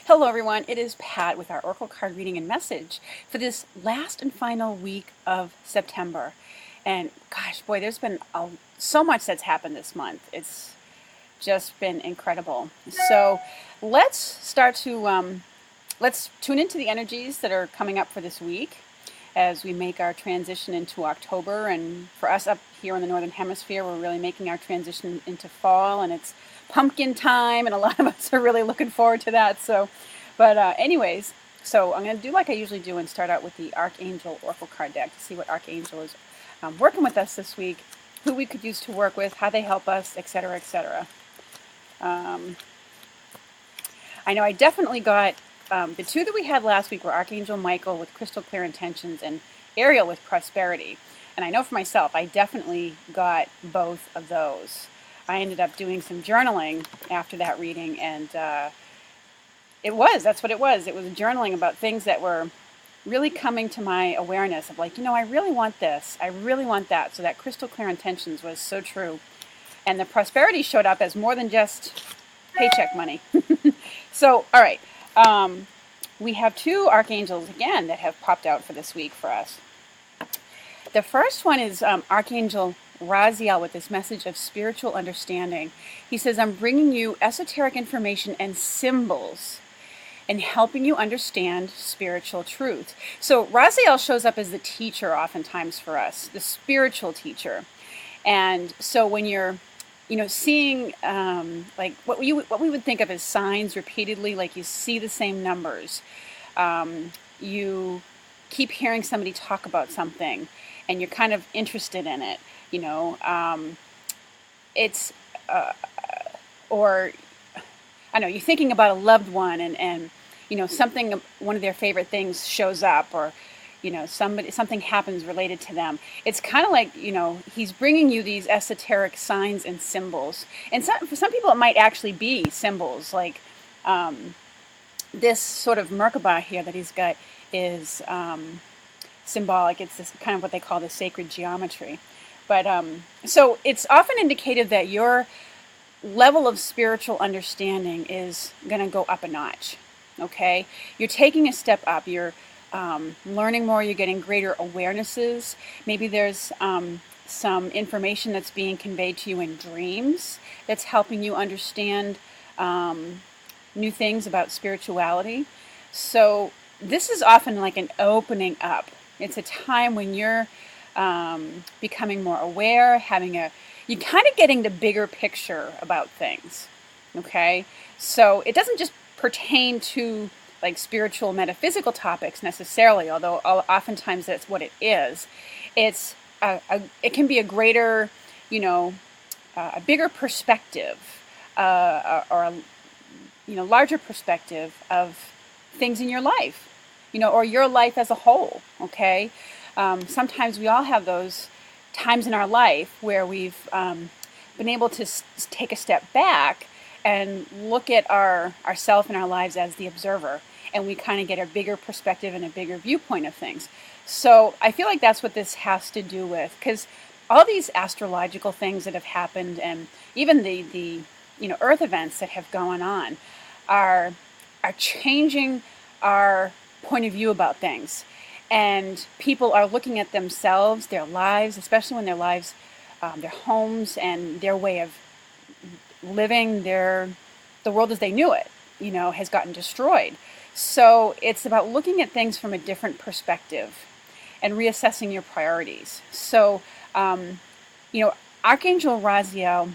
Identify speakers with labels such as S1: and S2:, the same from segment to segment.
S1: Hello everyone, it is Pat with our Oracle card reading and message for this last and final week of September. And gosh, boy, there's been so much that's happened this month. It's just been incredible. So let's start to, let's tune into the energies that are coming up for this week as we make our transition into October. And for us up here in the Northern Hemisphere, we're really making our transition into fall, and it's pumpkin time, and a lot of us are really looking forward to that. But anyways, so I'm going to do like I usually do and start out with the Archangel Oracle card deck to see what Archangel is working with us this week, who we could use to work with, how they help us, etc., etc. I know I definitely got the two that we had last week were Archangel Michael with Crystal Clear Intentions and Ariel with Prosperity. And I know for myself, I definitely got both of those. I ended up doing some journaling after that reading, and that's what it was. It was journaling about things that were really coming to my awareness of like, I really want this. I really want that. So that Crystal Clear Intentions was so true. And the Prosperity showed up as more than just paycheck money. So, all right. We have two archangels again that have popped out for this week for us. The first one is Archangel Raziel with this message of spiritual understanding. He says, I'm bringing you esoteric information and symbols and helping you understand spiritual truth. So Raziel shows up as the teacher oftentimes for us, the spiritual teacher. And so when you're seeing like what we would think of as signs repeatedly, like you see the same numbers, you keep hearing somebody talk about something, and you're kind of interested in it, it's or I don't know, you're thinking about a loved one, and something, one of their favorite things shows up, or something happens related to them. It's kind of like, he's bringing you these esoteric signs and symbols. And for some people, it might actually be symbols. Like this sort of Merkaba here that he's got is symbolic. It's this kind of what they call the sacred geometry. But so it's often indicated that your level of spiritual understanding is going to go up a notch. Okay? You're taking a step up. You're learning more, you're getting greater awarenesses. Maybe there's some information that's being conveyed to you in dreams that's helping you understand new things about spirituality. So this is often like an opening up. It's a time when you're becoming more aware, you're kind of getting the bigger picture about things. Okay? So it doesn't just pertain to like spiritual metaphysical topics necessarily, although oftentimes that's what it is. It can be a greater, a bigger perspective, or a larger perspective of things in your life, or your life as a whole. Okay, sometimes we all have those times in our life where we've been able to take a step back and look at ourself and our lives as the observer. And we kind of get a bigger perspective and a bigger viewpoint of things. So I feel like that's what this has to do with, because all these astrological things that have happened, and even the Earth events that have gone on, are changing our point of view about things. And people are looking at themselves, their lives, especially when their lives, their homes, and their way of living, the world as they knew it, has gotten destroyed. So it's about looking at things from a different perspective and reassessing your priorities. So, Archangel Raziel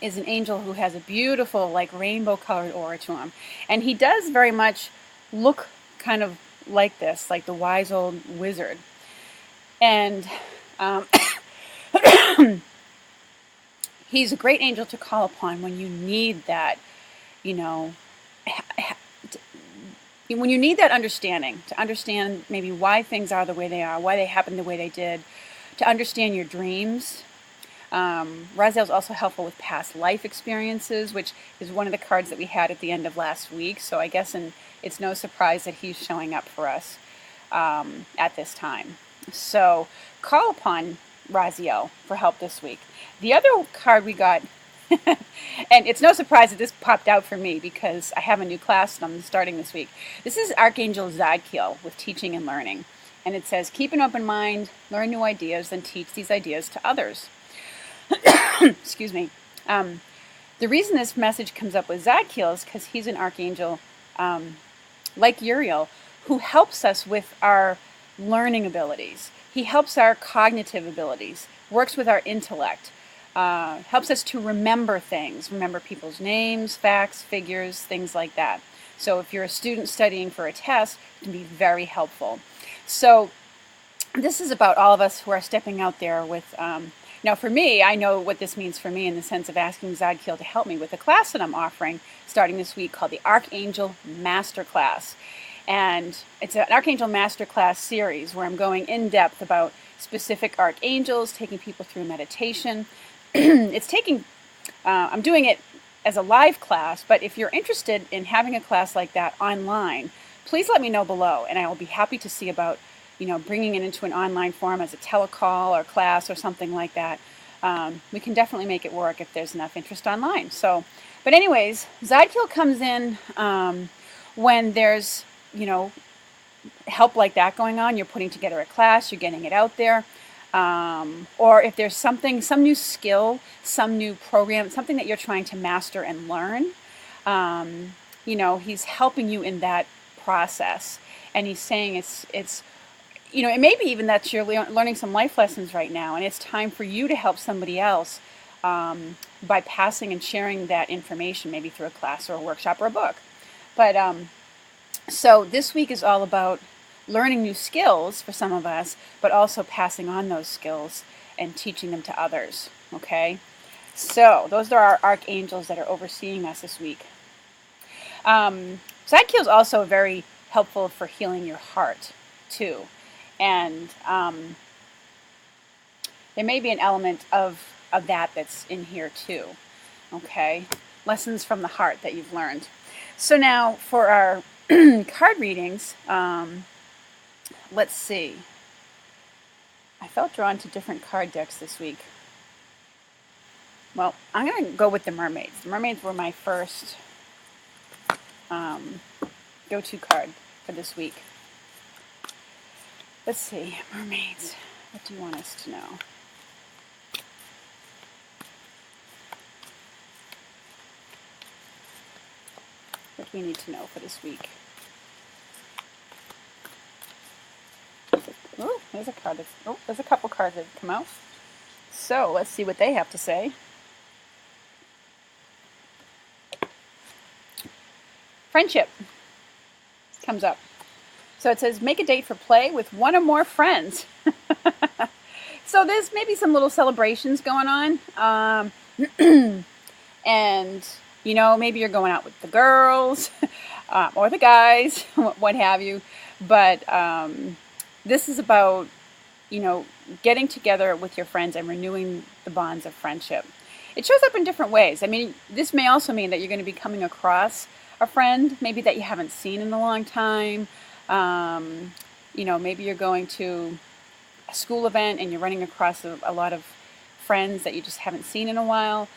S1: is an angel who has a beautiful, like rainbow-colored aura to him. And he does very much look kind of like this, like the wise old wizard. And he's a great angel to call upon when you need that, when you need that understanding, to understand maybe why things are the way they are, why they happen the way they did, to understand your dreams. Raziel is also helpful with past life experiences, which is one of the cards that we had at the end of last week. So I guess it's no surprise that he's showing up for us at this time. So call upon Raziel for help this week. The other card we got And it's no surprise that this popped out for me because I have a new class that I'm starting this week. This is Archangel Zadkiel with Teaching and Learning. And it says, keep an open mind, learn new ideas, then teach these ideas to others. Excuse me. The reason this message comes up with Zadkiel is because he's an archangel, like Uriel, who helps us with our learning abilities. He helps our cognitive abilities, works with our intellect, helps us to remember things, remember people's names, facts, figures, things like that. So if you're a student studying for a test, it can be very helpful. So this is about all of us who are stepping out there with, now for me, I know what this means for me in the sense of asking Zadkiel to help me with a class that I'm offering starting this week called the Archangel Masterclass. And it's an Archangel Masterclass series where I'm going in depth about specific archangels, taking people through meditation. I'm doing it as a live class, but if you're interested in having a class like that online, please let me know below, and I will be happy to see about, bringing it into an online form as a telecall or class or something like that. We can definitely make it work if there's enough interest online. But anyways, Zadkiel comes in when there's, help like that going on. You're putting together a class, you're getting it out there. Or if there's some new skill, some new program, something that you're trying to master and learn, he's helping you in that process. And he's saying it's it may be even that you're learning some life lessons right now, and it's time for you to help somebody else by passing and sharing that information, maybe through a class or a workshop or a book. But so this week is all about learning new skills for some of us, but also passing on those skills and teaching them to others, okay? So those are our archangels that are overseeing us this week. Zadkiel is also very helpful for healing your heart, too. And there may be an element of that that's in here, too, okay? Lessons from the heart that you've learned. So now for our card readings, let's see. I felt drawn to different card decks this week. Well, I'm going to go with the mermaids. The mermaids were my first go-to card for this week. Let's see, mermaids. What do you want us to know? What do we need to know for this week? Oh, there's a card. There's a couple cards that have come out. So let's see what they have to say. Friendship comes up. So it says, make a date for play with one or more friends. So there's maybe some little celebrations going on. And, maybe you're going out with the girls or the guys, what have you. But this is about, getting together with your friends and renewing the bonds of friendship. It shows up in different ways. I mean, this may also mean that you're going to be coming across a friend, maybe that you haven't seen in a long time. Maybe you're going to a school event and you're running across a lot of friends that you just haven't seen in a while.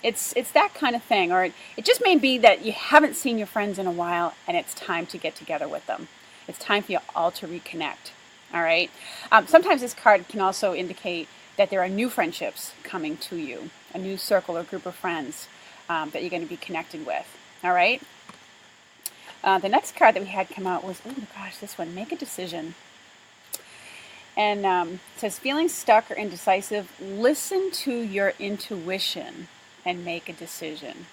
S1: It's that kind of thing. Or it just may be that you haven't seen your friends in a while and it's time to get together with them. It's time for you all to reconnect. All right. Sometimes this card can also indicate that there are new friendships coming to you, a new circle or group of friends that you're going to be connected with. All right. The next card that we had come out was, oh gosh, this one, make a decision. And it says, feeling stuck or indecisive, listen to your intuition and make a decision.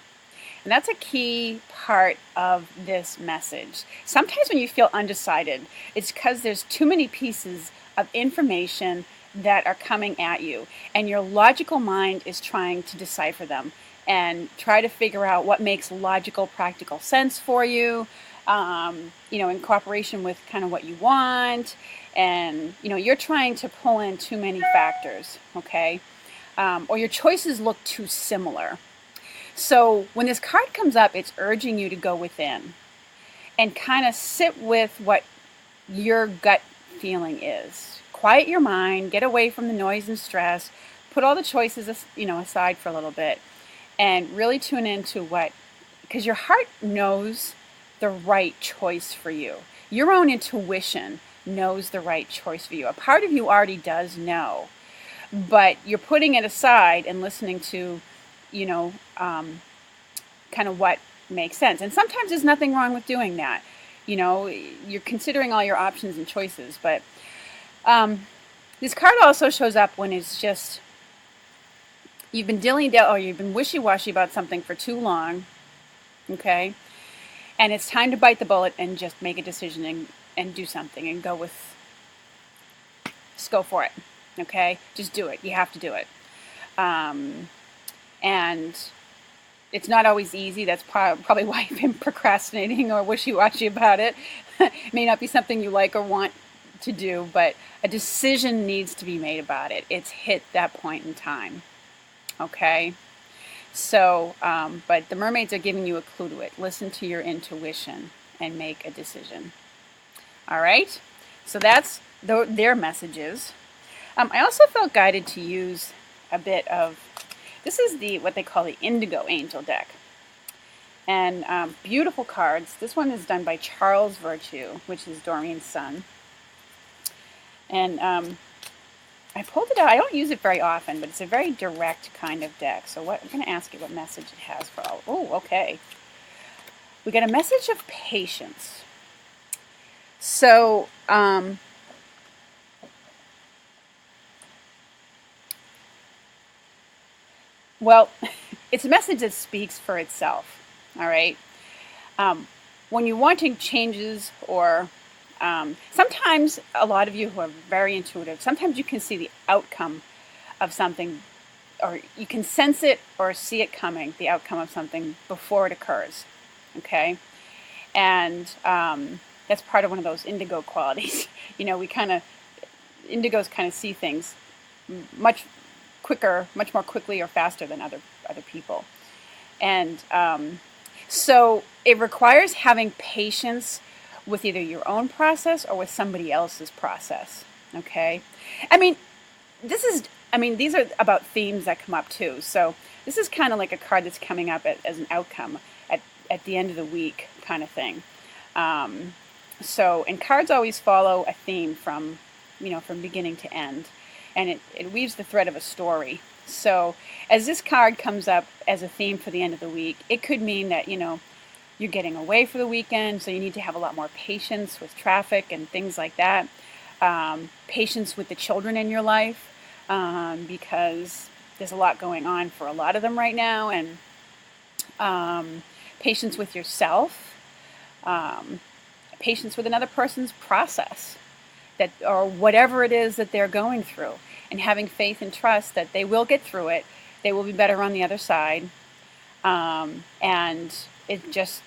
S1: And that's a key part of this message. Sometimes when you feel undecided, it's because there's too many pieces of information that are coming at you, and your logical mind is trying to decipher them and try to figure out what makes logical, practical sense for you, in cooperation with kind of what you want. And, you're trying to pull in too many factors, okay? Or your choices look too similar. So when this card comes up, it's urging you to go within and kind of sit with what your gut feeling is. Quiet your mind, get away from the noise and stress, put all the choices, aside for a little bit, and really tune into because your heart knows the right choice for you. Your own intuition knows the right choice for you. A part of you already does know, but you're putting it aside and listening to, kind of what makes sense. And sometimes there's nothing wrong with doing that. You're considering all your options and choices, but this card also shows up when it's just you've been or you've been wishy-washy about something for too long, okay? And it's time to bite the bullet and just make a decision and do something and just go for it, okay? Just do it. You have to do it. And it's not always easy. That's probably why you've been procrastinating or wishy-washy about it. It may not be something you like or want to do, but a decision needs to be made about it. It's hit that point in time, okay? So, but the mermaids are giving you a clue to it. Listen to your intuition and make a decision. All right? So that's their messages. I also felt guided to use a bit of, this is what they call the Indigo Angel deck. And beautiful cards. This one is done by Charles Virtue, which is Doreen's son. And I pulled it out. I don't use it very often, but it's a very direct kind of deck. So I'm going to ask you what message it has for all. Oh, okay. We got a message of patience. So, well, it's a message that speaks for itself. All right. When you're wanting changes or sometimes a lot of you who are very intuitive, sometimes you can see the outcome of something, or you can sense it or see it coming, the outcome of something before it occurs, okay? And that's part of one of those indigo qualities. Indigos kind of see things much more quickly or faster than other people. And so it requires having patience with either your own process or with somebody else's process, okay? These are about themes that come up too. So this is kind of like a card that's coming up as an outcome at the end of the week kind of thing. And cards always follow a theme from beginning to end. And it weaves the thread of a story. So as this card comes up as a theme for the end of the week, it could mean that, you're getting away for the weekend, so you need to have a lot more patience with traffic and things like that. Patience with the children in your life, because there's a lot going on for a lot of them right now, and patience with yourself, patience with another person's process, or whatever it is that they're going through, and having faith and trust that they will get through it. They will be better on the other side, and it just,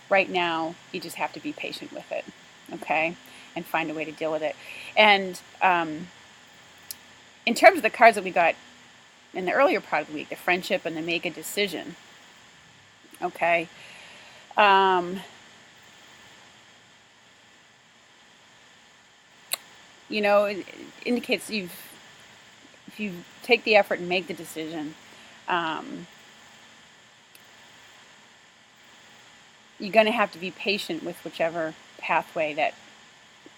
S1: right now, you just have to be patient with it, okay, and find a way to deal with it. And in terms of the cards that we got in the earlier part of the week, the friendship and the make a decision, okay, it indicates if you take the effort and make the decision, you're going to have to be patient with whichever pathway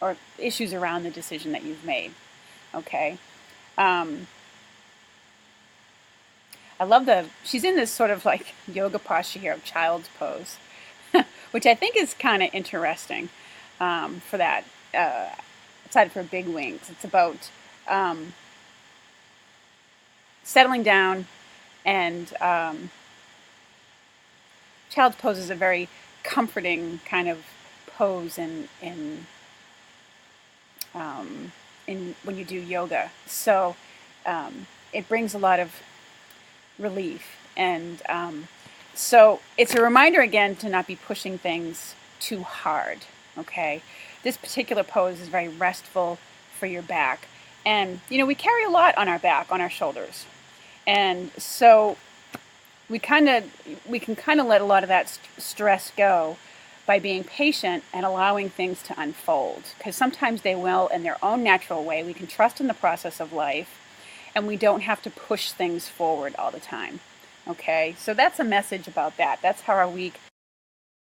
S1: or issues around the decision that you've made, okay? I love she's in this sort of like yoga posture here of child's pose, which I think is kind of interesting for that, aside from big wings. It's about settling down, and child's pose is a very comforting kind of pose in when you do yoga. So it brings a lot of relief, and so it's a reminder again to not be pushing things too hard, okay? This particular pose is very restful for your back, and we carry a lot on our back, on our shoulders, and so we can kind of let a lot of that stress go by being patient and allowing things to unfold, because sometimes they will in their own natural way. We can trust in the process of life, and we don't have to push things forward all the time. Okay, so that's a message about that. That's how our week